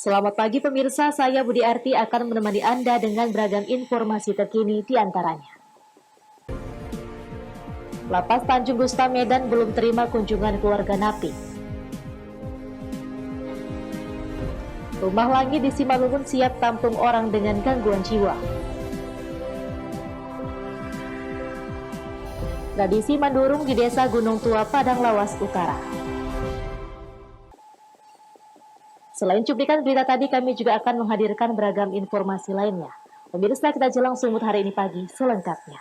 Selamat pagi pemirsa, saya Budi Arti akan menemani Anda dengan beragam informasi terkini di antaranya. Lapas Tanjung Gusta Medan belum terima kunjungan keluarga napi. Rumah langit di Simalungun siap tampung orang dengan gangguan jiwa. Tradisi mandurung di Desa Gunung Tua, Padang Lawas Utara. Selain cuplikan berita tadi, kami juga akan menghadirkan beragam informasi lainnya. Pemirsa, kita jelang sumut hari ini pagi selengkapnya.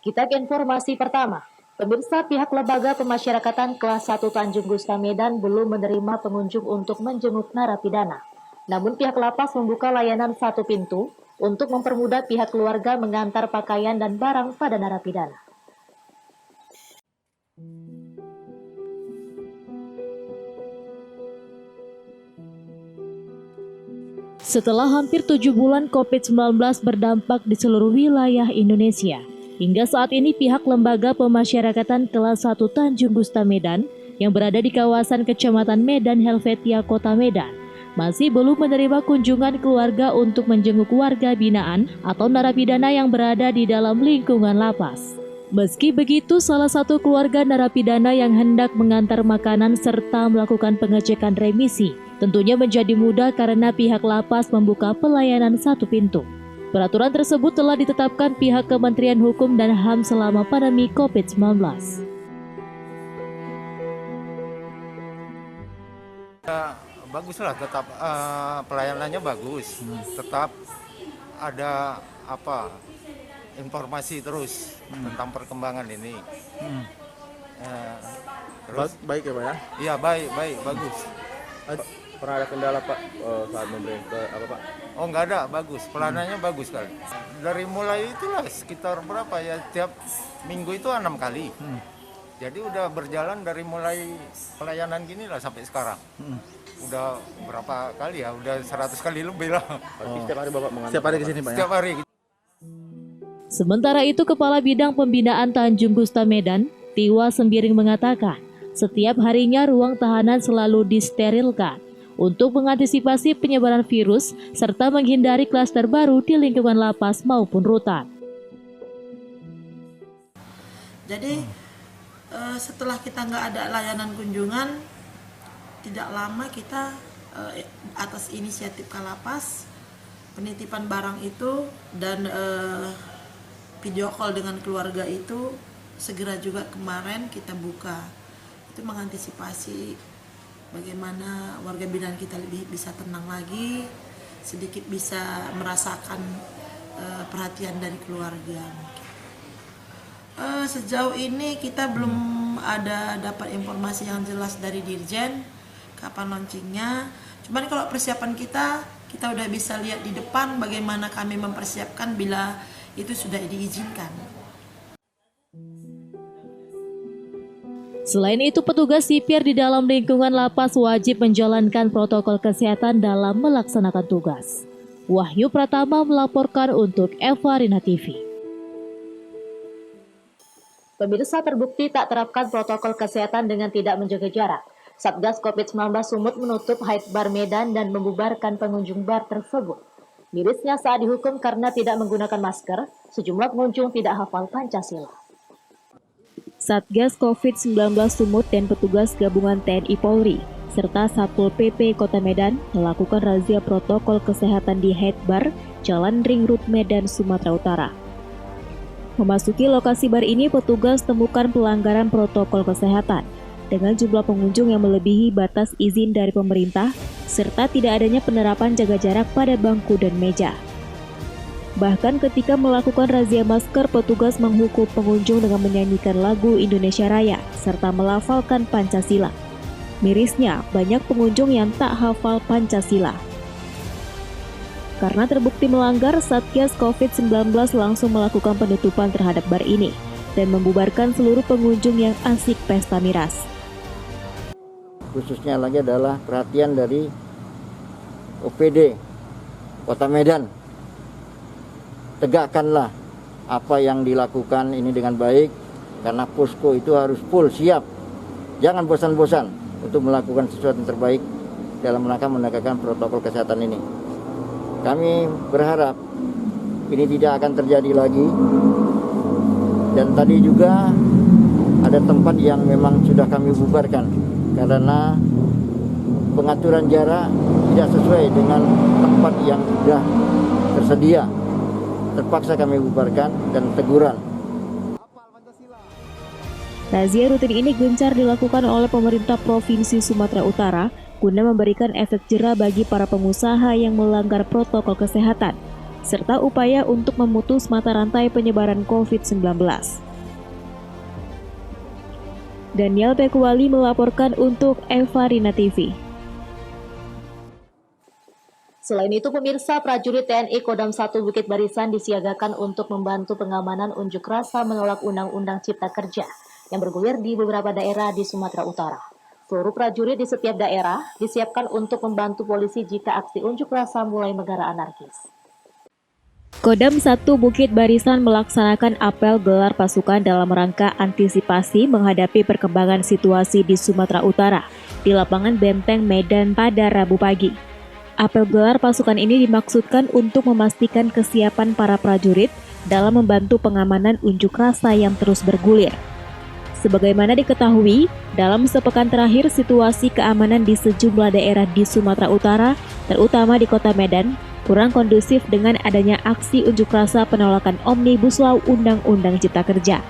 Kita ke informasi pertama. Pemirsa, pihak Lembaga Pemasyarakatan Kelas 1 Tanjung Gusta Medan belum menerima pengunjung untuk menjenguk narapidana. Namun pihak lapas membuka layanan satu pintu untuk mempermudah pihak keluarga mengantar pakaian dan barang pada narapidana. Setelah hampir 7 bulan COVID-19 berdampak di seluruh wilayah Indonesia, hingga saat ini pihak Lembaga Pemasyarakatan Kelas 1 Tanjung Gusta Medan yang berada di kawasan Kecamatan Medan Helvetia, Kota Medan, masih belum menerima kunjungan keluarga untuk menjenguk warga binaan atau narapidana yang berada di dalam lingkungan lapas. Meski begitu, salah satu keluarga narapidana yang hendak mengantar makanan serta melakukan pengecekan remisi tentunya menjadi mudah karena pihak lapas membuka pelayanan satu pintu. Peraturan tersebut telah ditetapkan pihak Kementerian Hukum dan HAM selama pandemi COVID-19. Baguslah, tetap pelayanannya bagus, tetap ada informasi terus tentang perkembangan ini. Terus Baik ya Pak ya? iya baik bagus. Pernah ada kendala Pak saat memberi Pak? Oh nggak ada, bagus, pelayanannya bagus kali. Dari mulai itulah sekitar berapa ya, tiap minggu itu 6 kali. Jadi udah berjalan dari mulai pelayanan gini lah sampai sekarang. Udah berapa kali ya, udah 100 kali lebih lah. Setiap hari Bapak mengantar? Setiap hari ke sini Pak ya? Setiap hari. Sementara itu, Kepala Bidang Pembinaan Tanjung Gusta Medan, Tiwa Sembiring mengatakan, setiap harinya ruang tahanan selalu disterilkan untuk mengantisipasi penyebaran virus serta menghindari klaster baru di lingkungan lapas maupun rutan. Jadi setelah kita nggak ada layanan kunjungan, tidak lama kita atas inisiatif Kalapas, penitipan barang itu dan video call dengan keluarga itu segera juga kemarin kita buka. Itu mengantisipasi bagaimana warga binaan kita lebih bisa tenang lagi, sedikit bisa merasakan perhatian dari keluarga. Sejauh ini kita belum ada dapat informasi yang jelas dari Dirjen kapan launchingnya. Cuman kalau persiapan kita udah bisa lihat di depan bagaimana kami mempersiapkan bila itu sudah diizinkan. Selain itu, petugas sipir di dalam lingkungan lapas wajib menjalankan protokol kesehatan dalam melaksanakan tugas. Wahyu Pratama melaporkan untuk Eva Rina TV. Pemirsa, terbukti tak terapkan protokol kesehatan dengan tidak menjaga jarak. Satgas COVID-19 Sumut menutup Hyde Bar Medan dan membubarkan pengunjung bar tersebut. Mirisnya saat dihukum karena tidak menggunakan masker, sejumlah pengunjung tidak hafal Pancasila. Satgas COVID-19 Sumut dan petugas gabungan TNI Polri serta Satpol PP Kota Medan melakukan razia protokol kesehatan di Hyde Bar, Jalan Ring Road Medan, Sumatera Utara. Memasuki lokasi bar ini, petugas temukan pelanggaran protokol kesehatan dengan jumlah pengunjung yang melebihi batas izin dari pemerintah serta tidak adanya penerapan jaga jarak pada bangku dan meja. Bahkan ketika melakukan razia masker, petugas menghukum pengunjung dengan menyanyikan lagu Indonesia Raya serta melafalkan Pancasila. Mirisnya, banyak pengunjung yang tak hafal Pancasila. Karena terbukti melanggar, Satgas COVID-19 langsung melakukan penutupan terhadap bar ini dan membubarkan seluruh pengunjung yang asik pesta miras. Khususnya lagi adalah perhatian dari OPD Kota Medan, tegakkanlah apa yang dilakukan ini dengan baik, karena posko itu harus full siap. Jangan bosan-bosan untuk melakukan sesuatu yang terbaik dalam rangka menegakkan protokol kesehatan ini. Kami berharap ini tidak akan terjadi lagi. Dan tadi juga ada tempat yang memang sudah kami bubarkan karena pengaturan jarak tidak sesuai dengan tempat yang sudah tersedia. Terpaksa kami bubarkan dan teguran. Razia rutin ini gencar dilakukan oleh pemerintah Provinsi Sumatera Utara guna memberikan efek jera bagi para pengusaha yang melanggar protokol kesehatan, serta upaya untuk memutus mata rantai penyebaran COVID-19. Daniel Pekuwali melaporkan untuk Eva Rina TV. Selain itu, pemirsa, prajurit TNI Kodam 1 Bukit Barisan disiagakan untuk membantu pengamanan unjuk rasa menolak Undang-Undang Cipta Kerja yang bergulir di beberapa daerah di Sumatera Utara. Seluruh prajurit di setiap daerah disiapkan untuk membantu polisi jika aksi unjuk rasa mulai menggara anarkis. Kodam 1 Bukit Barisan melaksanakan apel gelar pasukan dalam rangka antisipasi menghadapi perkembangan situasi di Sumatera Utara di lapangan Benteng Medan pada Rabu pagi. Apel gelar pasukan ini dimaksudkan untuk memastikan kesiapan para prajurit dalam membantu pengamanan unjuk rasa yang terus bergulir. Sebagaimana diketahui, dalam sepekan terakhir situasi keamanan di sejumlah daerah di Sumatera Utara, terutama di Kota Medan, kurang kondusif dengan adanya aksi unjuk rasa penolakan Omnibus Law Undang-Undang Cipta Kerja.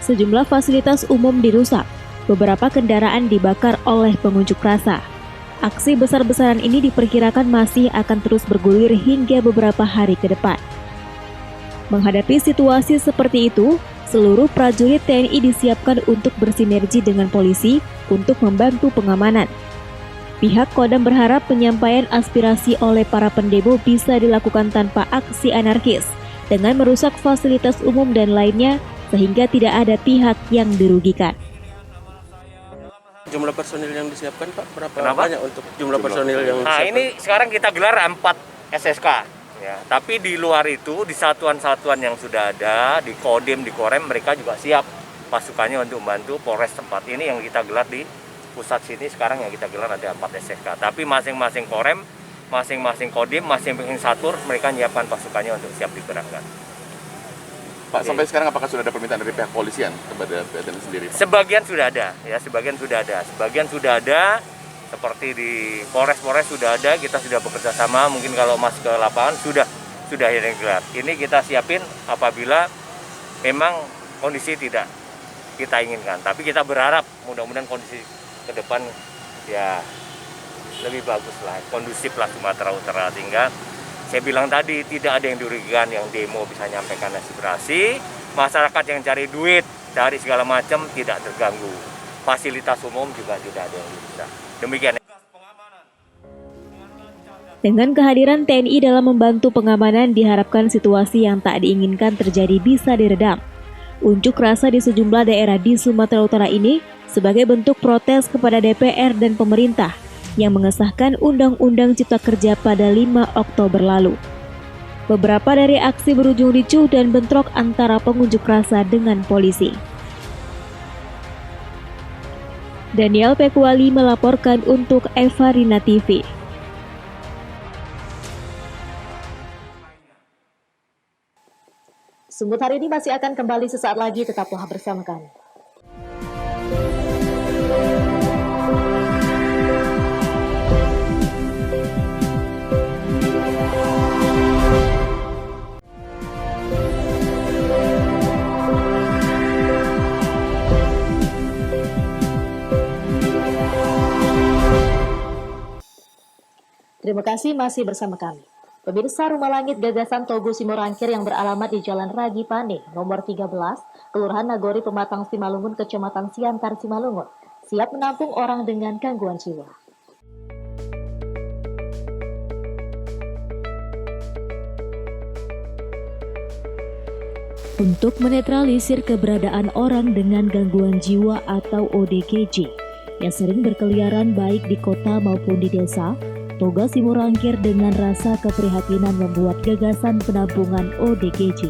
Sejumlah fasilitas umum dirusak, beberapa kendaraan dibakar oleh pengunjuk rasa. Aksi besar-besaran ini diperkirakan masih akan terus bergulir hingga beberapa hari ke depan. Menghadapi situasi seperti itu, seluruh prajurit TNI disiapkan untuk bersinergi dengan polisi untuk membantu pengamanan. Pihak Kodam berharap penyampaian aspirasi oleh para pendemo bisa dilakukan tanpa aksi anarkis, dengan merusak fasilitas umum dan lainnya, sehingga tidak ada pihak yang dirugikan. Jumlah personil yang disiapkan, Pak, berapa Kenapa? banyak untuk jumlah personil yang Nah, disiapkan? ini sekarang kita gelar 4 SSK. Ya, tapi di luar itu, di satuan-satuan yang sudah ada, di Kodim, di Korem, mereka juga siap pasukannya untuk membantu Polres tempat ini yang kita gelar di pusat sini. Sekarang yang kita gelar ada 4 SSK. Tapi masing-masing Korem, masing-masing Kodim, masing-masing Satur, mereka menyiapkan pasukannya untuk siap digerakkan. Pak, sampai sekarang apakah sudah ada permintaan dari pihak polisian kepada BNN sendiri, Pak? Sebagian sudah ada, ya, sebagian sudah ada. Seperti di Polres sudah ada, kita sudah bekerja sama. Mungkin kalau masuk ke lapangan sudah yang gelar. Ini kita siapin apabila memang kondisi tidak kita inginkan. Tapi kita berharap mudah-mudahan kondisi ke depan ya lebih bagus lah, kondusif lah Sumatera Utara, sehingga saya bilang tadi tidak ada yang dirugikan, yang demo bisa nyampaikan aspirasi, masyarakat yang cari duit, cari segala macam tidak terganggu. Fasilitas umum juga tidak ada yang dirugikan. Demikian. Dengan kehadiran TNI dalam membantu pengamanan, diharapkan situasi yang tak diinginkan terjadi bisa diredam. Unjuk rasa di sejumlah daerah di Sumatera Utara ini sebagai bentuk protes kepada DPR dan pemerintah yang mengesahkan Undang-Undang Cipta Kerja pada 5 Oktober lalu. Beberapa dari aksi berujung ricuh dan bentrok antara pengunjuk rasa dengan polisi. Daniel Pekuwali melaporkan untuk Eva Rina TV. Sumut hari ini masih akan kembali sesaat lagi, tetaplah bersama kami. Terima kasih masih bersama kami. Pemirsa, Rumah Langit Gagasan Togo Simorangkir yang beralamat di Jalan Ragi Pane, nomor 13, Kelurahan Nagori, Pematang, Simalungun, Kecamatan Siantar, Simalungun, siap menampung orang dengan gangguan jiwa. Untuk menetralisir keberadaan orang dengan gangguan jiwa atau ODGJ yang sering berkeliaran baik di kota maupun di desa, Toga Simorangkir dengan rasa keprihatinan membuat gagasan penampungan ODGJ.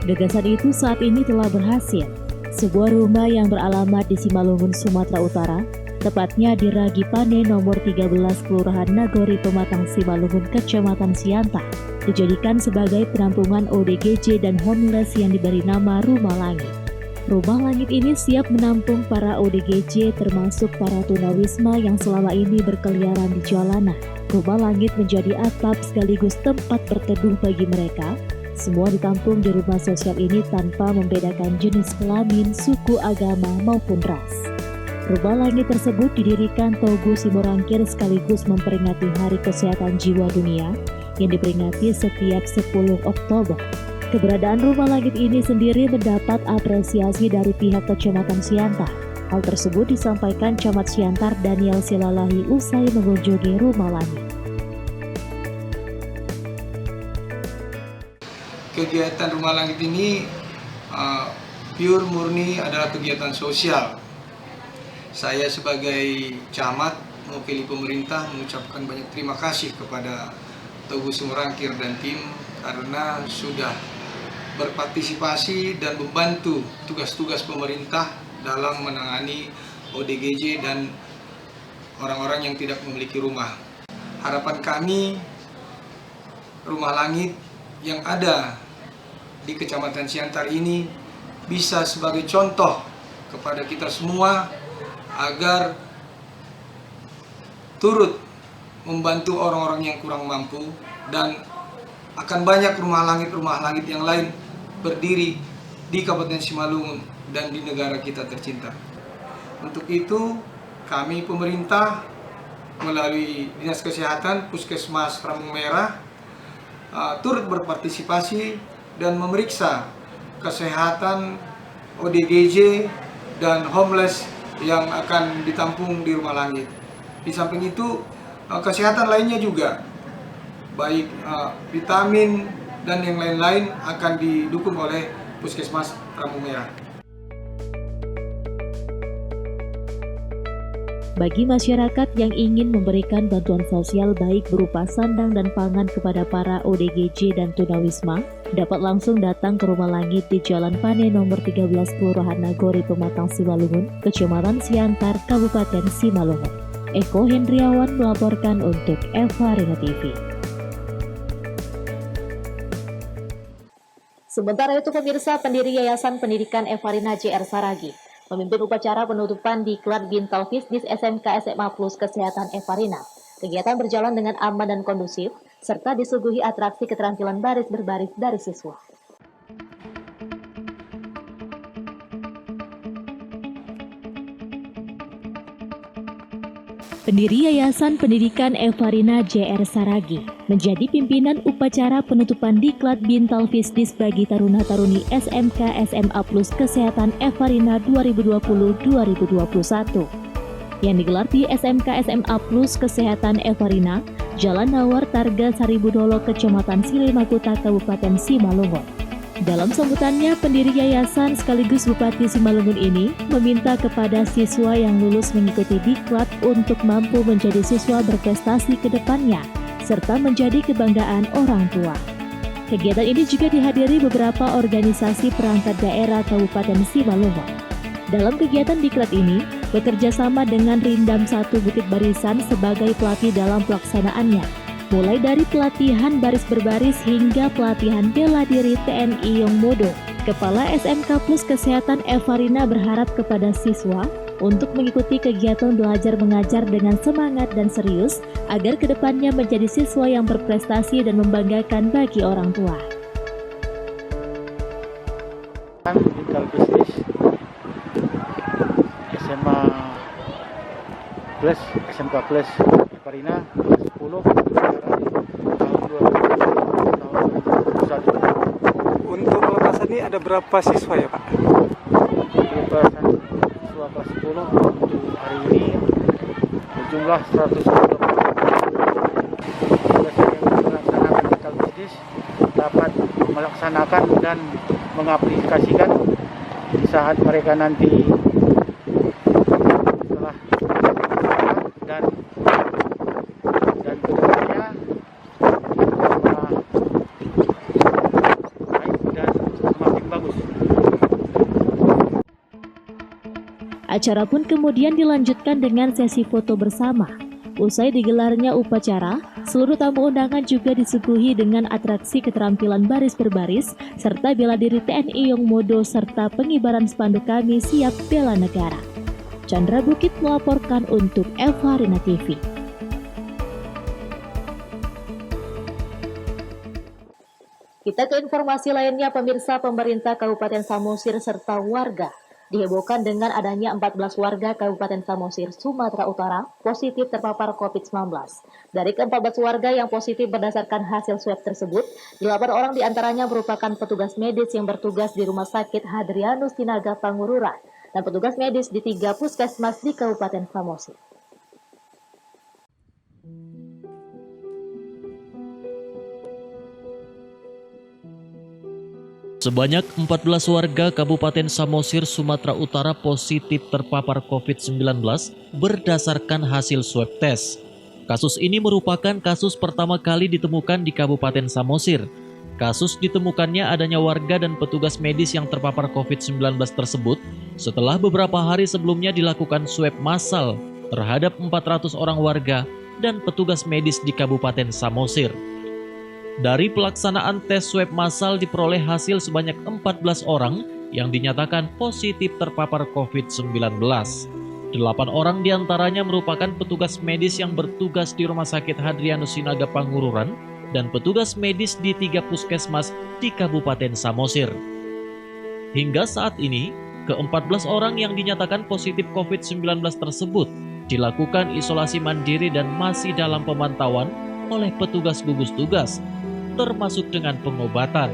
Gagasan itu saat ini telah berhasil. Sebuah rumah yang beralamat di Simalungun, Sumatera Utara, tepatnya di Ragipane nomor 13 Kelurahan Nagori Pematang Simalungun, Kecamatan Siantar, dijadikan sebagai penampungan ODGJ dan homeless yang diberi nama Rumah Langit. Rumah Langit ini siap menampung para ODGJ termasuk para tunawisma yang selama ini berkeliaran di jalanan. Rumah Langit menjadi atap sekaligus tempat berteduh bagi mereka. Semua ditampung di rumah sosial ini tanpa membedakan jenis kelamin, suku, agama, maupun ras. Rumah Langit tersebut didirikan Togo Simorangkir sekaligus memperingati Hari Kesehatan Jiwa Dunia yang diperingati setiap 10 Oktober. Keberadaan Rumah Langit ini sendiri mendapat apresiasi dari pihak Kecamatan Siantar. Hal tersebut disampaikan Camat Siantar Daniel Silalahi usai mengunjungi Rumah Langit. Kegiatan Rumah Langit ini pure murni adalah kegiatan sosial. Saya sebagai camat mewakili pemerintah mengucapkan banyak terima kasih kepada Togo Simorangkir dan tim karena sudah berpartisipasi dan membantu tugas-tugas pemerintah dalam menangani ODGJ dan orang-orang yang tidak memiliki rumah. Harapan kami Rumah Langit yang ada di Kecamatan Siantar ini bisa sebagai contoh kepada kita semua agar turut membantu orang-orang yang kurang mampu, dan akan banyak rumah langit yang lain berdiri di Kabupaten Simalungun dan di negara kita tercinta. Untuk itu kami pemerintah melalui Dinas Kesehatan Puskesmas Rambung Merah turut berpartisipasi dan memeriksa kesehatan ODGJ dan homeless yang akan ditampung di Rumah Langit. Di samping itu, kesehatan lainnya juga, baik vitamin dan yang lain-lain akan didukung oleh Puskesmas Rambung Merah. Bagi masyarakat yang ingin memberikan bantuan sosial baik berupa sandang dan pangan kepada para ODGJ dan tunawisma, dapat langsung datang ke Rumah Langit di Jalan Pane nomor 13 Kelurahan Nagori Pematang Simalungun, Kecamatan Siantar, Kabupaten Simalungun. Eko Hendriawan melaporkan untuk Evarina TV. Sementara itu pemirsa, pendiri Yayasan Pendidikan Evarina JR Saragi memimpin upacara penutupan di Klat Bintal Fisdis SMK SMA Plus Kesehatan Evarina. Kegiatan berjalan dengan aman dan kondusif, serta disuguhi atraksi keterampilan baris berbaris dari siswa. Pendiri Yayasan Pendidikan Evarina JR Saragi menjadi pimpinan upacara penutupan Diklat Bintal Fisdis bagi taruna-taruni SMK SMA Plus Kesehatan Evarina 2020-2021 yang digelar di SMK SMA Plus Kesehatan Evarina, Jalan Nawar Targa Saribudolo, Kecamatan Silimakuta, Kabupaten Simalungun. Dalam sambutannya, pendiri yayasan sekaligus Bupati Simalungun ini meminta kepada siswa yang lulus mengikuti diklat untuk mampu menjadi siswa berprestasi ke depannya, serta menjadi kebanggaan orang tua. Kegiatan ini juga dihadiri beberapa organisasi perangkat daerah Kabupaten Simalungun. Dalam kegiatan diklat ini, bekerja sama dengan Rindam 1 Bukit Barisan sebagai pelatih dalam pelaksanaannya. Mulai dari pelatihan baris berbaris hingga pelatihan bela diri TNI Yongmodo. Kepala SMK Plus Kesehatan Evarina berharap kepada siswa untuk mengikuti kegiatan belajar mengajar dengan semangat dan serius agar kedepannya menjadi siswa yang berprestasi dan membanggakan bagi orang tua. Bintal Fisdis SMA Plus SMK Plus Evarina 10 Untuk pelepasan ini ada berapa siswa ya Pak? Pelepasan siswa kelas 10 untuk hari ini berjumlah 120. Tugas yang melaksanakan Bintal Fisdis dapat melaksanakan dan mengaplikasikan saat mereka nanti setelah dan Acara pun kemudian dilanjutkan dengan sesi foto bersama. Usai digelarnya upacara, seluruh tamu undangan juga disuguhi dengan atraksi keterampilan baris berbaris serta bela diri TNI Yongmodo serta pengibaran spanduk Kami Siap Bela Negara. Chandra Bukit melaporkan untuk Eva Rina TV. Kita ke informasi lainnya, pemirsa. Pemerintah Kabupaten Samosir serta warga dihebohkan dengan adanya 14 warga Kabupaten Samosir, Sumatera Utara positif terpapar COVID-19. Dari ke-14 warga yang positif berdasarkan hasil swab tersebut, 8 orang diantaranya merupakan petugas medis yang bertugas di Rumah Sakit Hadrianus Sinaga Pangururan dan petugas medis di 3 puskesmas di Kabupaten Samosir. Sebanyak 14 warga Kabupaten Samosir, Sumatera Utara positif terpapar COVID-19 berdasarkan hasil swab tes. Kasus ini merupakan kasus pertama kali ditemukan di Kabupaten Samosir. Kasus ditemukannya adanya warga dan petugas medis yang terpapar COVID-19 tersebut setelah beberapa hari sebelumnya dilakukan swab massal terhadap 400 orang warga dan petugas medis di Kabupaten Samosir. Dari pelaksanaan tes swab massal diperoleh hasil sebanyak 14 orang yang dinyatakan positif terpapar COVID-19. 8 orang diantaranya merupakan petugas medis yang bertugas di Rumah Sakit Hadrianus Sinaga Pangururan dan petugas medis di 3 puskesmas di Kabupaten Samosir. Hingga saat ini, ke-14 orang yang dinyatakan positif COVID-19 tersebut dilakukan isolasi mandiri dan masih dalam pemantauan oleh petugas gugus tugas, termasuk dengan pengobatan.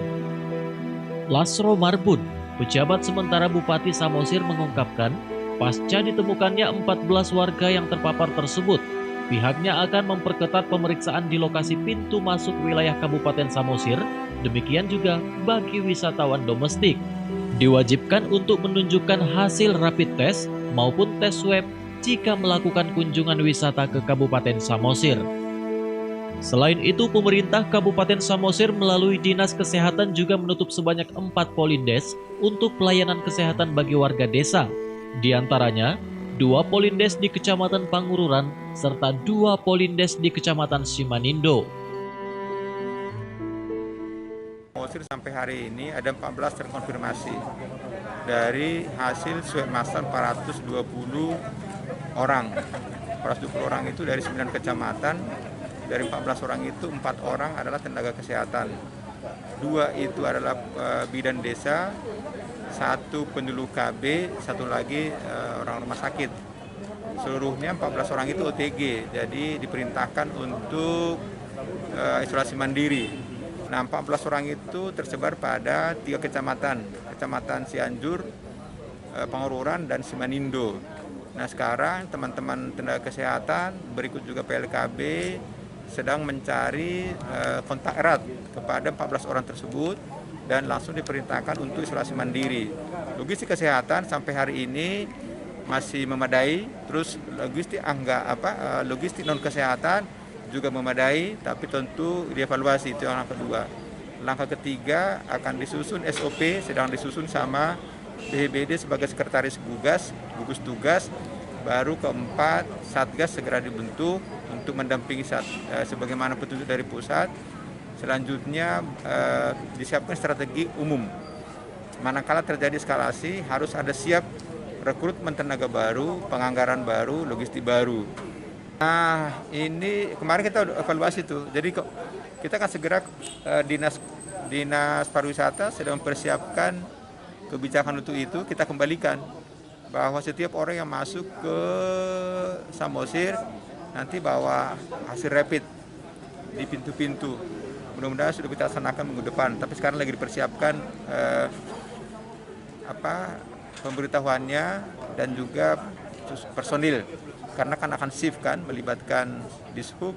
Lasro Marbun, pejabat sementara Bupati Samosir, mengungkapkan, pasca ditemukannya 14 warga yang terpapar tersebut, pihaknya akan memperketat pemeriksaan di lokasi pintu masuk wilayah Kabupaten Samosir, demikian juga bagi wisatawan domestik. Diwajibkan untuk menunjukkan hasil rapid test maupun tes swab jika melakukan kunjungan wisata ke Kabupaten Samosir. Selain itu, pemerintah Kabupaten Samosir melalui Dinas Kesehatan juga menutup sebanyak 4 polindes untuk pelayanan kesehatan bagi warga desa. Di antaranya, 2 polindes di Kecamatan Pangururan serta 2 polindes di Kecamatan Simanindo. Samosir sampai hari ini ada 14 terkonfirmasi dari hasil swab massal 420 orang. 420 orang itu dari 9 kecamatan. Dari 14 orang itu 4 orang adalah tenaga kesehatan, 2 itu adalah bidan desa, 1 pendulu KB, 1 lagi orang rumah sakit. Seluruhnya 14 orang itu OTG, jadi diperintahkan untuk isolasi mandiri. Nah, 14 orang itu tersebar pada 3 kecamatan, Kecamatan Cianjur, Pangururan, dan Simanindo. Nah, sekarang teman-teman tenaga kesehatan, berikut juga PLKB, sedang mencari kontak erat kepada 14 orang tersebut dan langsung diperintahkan untuk isolasi mandiri. Logistik kesehatan sampai hari ini masih memadai, terus logistik non kesehatan juga memadai, tapi tentu dievaluasi, itu yang langkah kedua. Langkah ketiga akan disusun SOP, sedang disusun sama BPBD sebagai sekretaris gugus tugas. Baru keempat, Satgas segera dibentuk untuk mendampingi sebagaimana petunjuk dari pusat. Selanjutnya disiapkan strategi umum. Manakala terjadi eskalasi, harus ada siap rekrutmen tenaga baru, penganggaran baru, logistik baru. Nah, ini kemarin kita evaluasi tuh. Jadi kita akan segera dinas pariwisata sedang mempersiapkan kebijakan untuk itu. Kita kembalikan bahwa setiap orang yang masuk ke Samosir nanti bawa hasil rapid di pintu-pintu. Mudah-mudahan sudah kita laksanakan minggu depan, tapi sekarang lagi dipersiapkan pemberitahuannya dan juga personil, karena kan akan shift kan, melibatkan Dishub,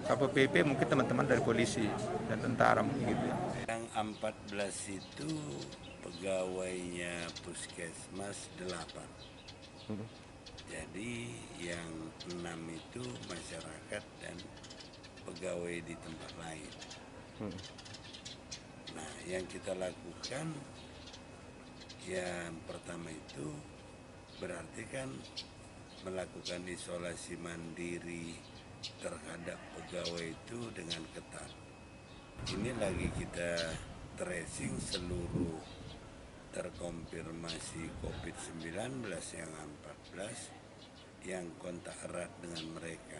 Satpol PP, mungkin teman-teman dari polisi dan tentara mungkin gitu. Yang 14 itu pegawainya puskesmas 8. Jadi yang 6 itu masyarakat dan pegawai di tempat lain. Nah, yang kita lakukan yang pertama itu berarti kan melakukan isolasi mandiri terhadap pegawai itu dengan ketat. Ini lagi kita tracing seluruh terkonfirmasi COVID-19 yang 14 yang kontak erat dengan mereka.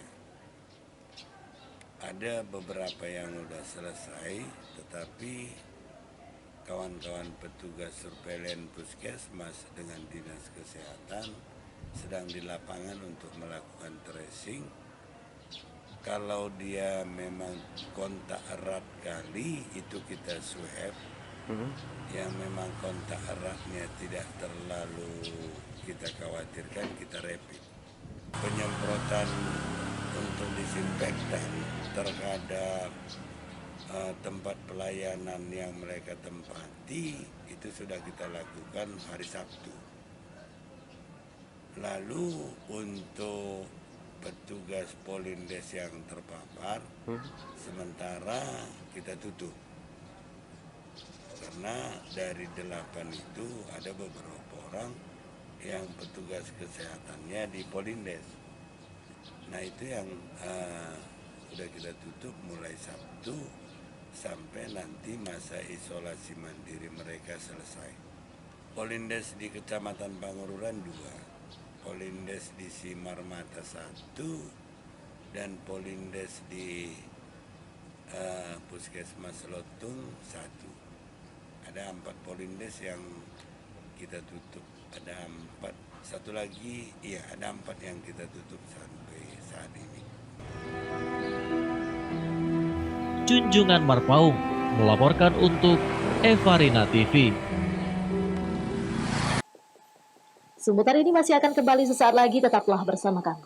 Ada beberapa yang sudah selesai, tetapi kawan-kawan petugas surveilan puskesmas dengan dinas kesehatan sedang di lapangan untuk melakukan tracing. Kalau dia memang kontak erat kali, itu kita swab. Yang memang kontak eratnya tidak terlalu kita khawatirkan, kita rapid. Penyemprotan untuk disinfektan terhadap tempat pelayanan yang mereka tempati itu sudah kita lakukan hari Sabtu. Lalu untuk petugas Polindes yang terpapar sementara kita tutup karena dari 8 itu ada beberapa orang yang petugas kesehatannya di Polindes. Nah itu yang sudah kita tutup mulai Sabtu sampai nanti masa isolasi mandiri mereka selesai. Polindes di Kecamatan Pangururan 2. Polindes di Simarmata 1 dan Polindes di Puskesmas Lotung 1. Ada 4 Polindes yang kita tutup. Ada 4, satu lagi, iya ada 4 yang kita tutup sampai saat ini. Junjungan Marpaung melaporkan untuk Evarina TV. Seputar ini masih akan kembali sesaat lagi, tetaplah bersama kami.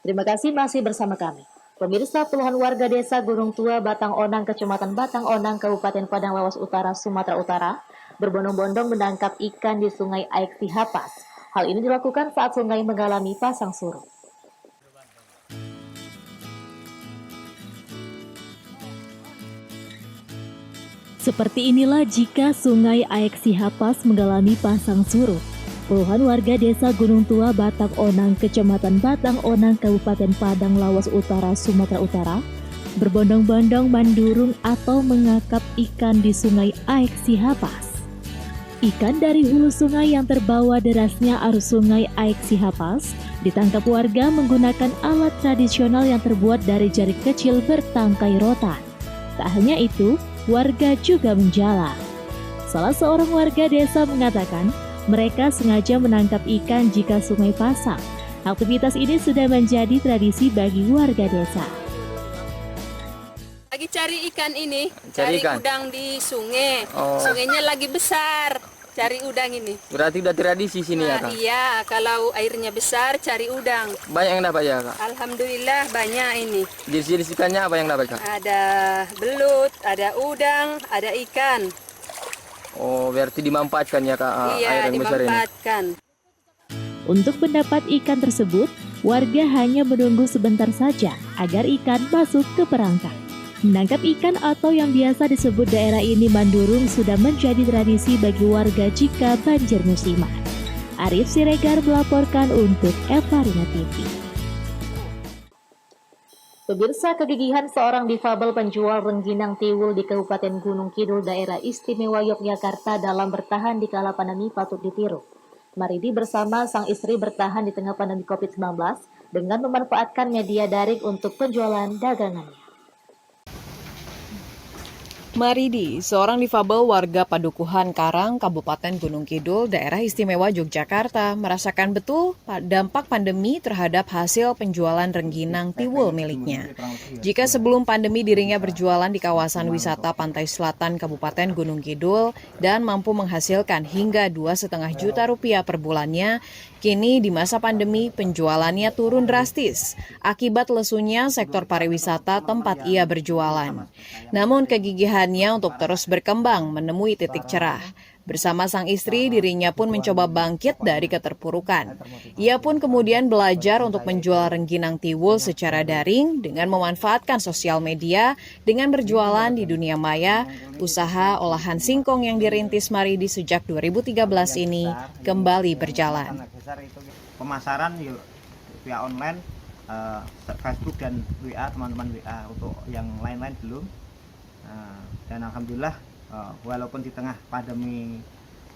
Terima kasih masih bersama kami. Pemirsa, puluhan warga desa Gunung Tua, Batang Onang, Kecamatan Batang Onang, Kabupaten Padang Lawas Utara, Sumatera Utara, berbondong-bondong menangkap ikan di Sungai Aek Sihapas. Hal ini dilakukan saat sungai mengalami pasang surut. Seperti inilah jika Sungai Aek Sihapas mengalami pasang surut. Puluhan warga desa Gunung Tua, Batang Onang, Kecamatan Batang Onang, Kabupaten Padang Lawas Utara, Sumatera Utara, berbondong-bondong mandurung atau mengakap ikan di Sungai Aek Sihapas. Ikan dari hulu sungai yang terbawa derasnya arus Sungai Aek Sihapas ditangkap warga menggunakan alat tradisional yang terbuat dari jaring kecil bertangkai rotan. Tak hanya itu, warga juga menjala. Salah seorang warga desa mengatakan, mereka sengaja menangkap ikan jika sungai pasang. Aktivitas ini sudah menjadi tradisi bagi warga desa. Lagi cari ikan ini, cari udang di sungai. Sungainya lagi besar, cari udang ini. Berarti udah tradisi sini ya, Kak? Iya, kalau airnya besar cari udang. Banyak yang dapat ya, Kak? Alhamdulillah banyak ini. Jenis ikannya apa yang dapat, Kak? Ada belut, ada udang, ada ikan. Oh, berarti dimanfaatkan ya, Kak, air yang besar ini? Iya, dimanfaatkan. Untuk mendapat ikan tersebut, warga hanya menunggu sebentar saja agar ikan masuk ke perangkap. Menangkap ikan atau yang biasa disebut daerah ini mandurung sudah menjadi tradisi bagi warga jika banjir musiman. Arif Siregar melaporkan untuk Evarina TV. Pemirsa, kegigihan seorang difabel penjual rengginang tiwul di Kabupaten Gunung Kidul, Daerah Istimewa Yogyakarta dalam bertahan di kala pandemi patut ditiru. Maridi bersama sang istri bertahan di tengah pandemi COVID-19 dengan memanfaatkan media daring untuk penjualan dagangannya. Maridi, seorang difabel warga Padukuhan Karang, Kabupaten Gunung Kidul, Daerah Istimewa Yogyakarta, merasakan betul dampak pandemi terhadap hasil penjualan rengginang tiwul miliknya. Jika sebelum pandemi dirinya berjualan di kawasan wisata Pantai Selatan Kabupaten Gunung Kidul dan mampu menghasilkan hingga 2,5 juta rupiah per bulannya, kini di masa pandemi penjualannya turun drastis akibat lesunya sektor pariwisata tempat ia berjualan. Namun kegigihan kegigihannya untuk terus berkembang menemui titik cerah. Bersama sang istri, dirinya pun mencoba bangkit dari keterpurukan. Ia pun kemudian belajar untuk menjual rengginang tiwul secara daring dengan memanfaatkan sosial media dengan berjualan di dunia maya. Usaha olahan singkong yang dirintis Maridi sejak 2013 ini kembali berjalan. Pemasaran via online, Facebook dan WA, teman-teman WA, untuk yang lain-lain belum. Dan alhamdulillah, walaupun di tengah pandemi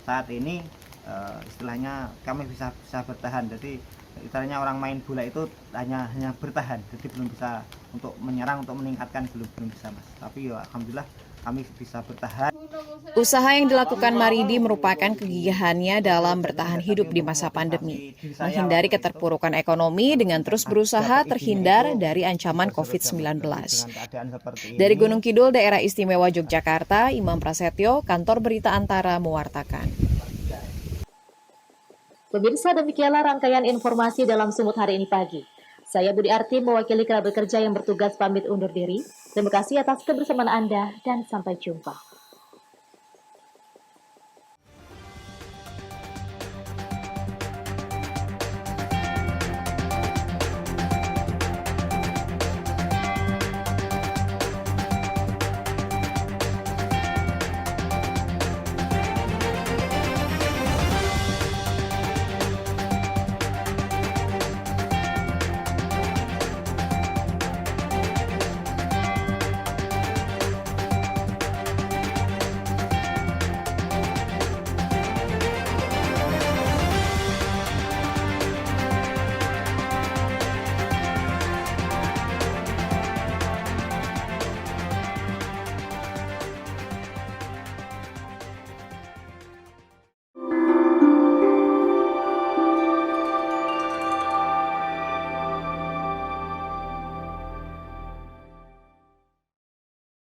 saat ini, istilahnya kami bisa bertahan. Jadi istilahnya orang main bola itu hanya bertahan, jadi belum bisa untuk menyerang, untuk meningkatkan belum bisa, Mas. Tapi ya alhamdulillah kami bisa bertahan. Usaha yang dilakukan Maridi merupakan kegigihannya dalam bertahan hidup di masa pandemi, menghindari keterpurukan ekonomi dengan terus berusaha terhindar dari ancaman COVID-19. Dari Gunung Kidul, Daerah Istimewa Yogyakarta, Imam Prasetyo, Kantor Berita Antara mewartakan. Pemirsa, demikianlah rangkaian informasi dalam Sumut hari ini pagi. Saya Budi Arti mewakili kerabat kerja yang bertugas pamit undur diri. Terima kasih atas kebersamaan Anda dan sampai jumpa.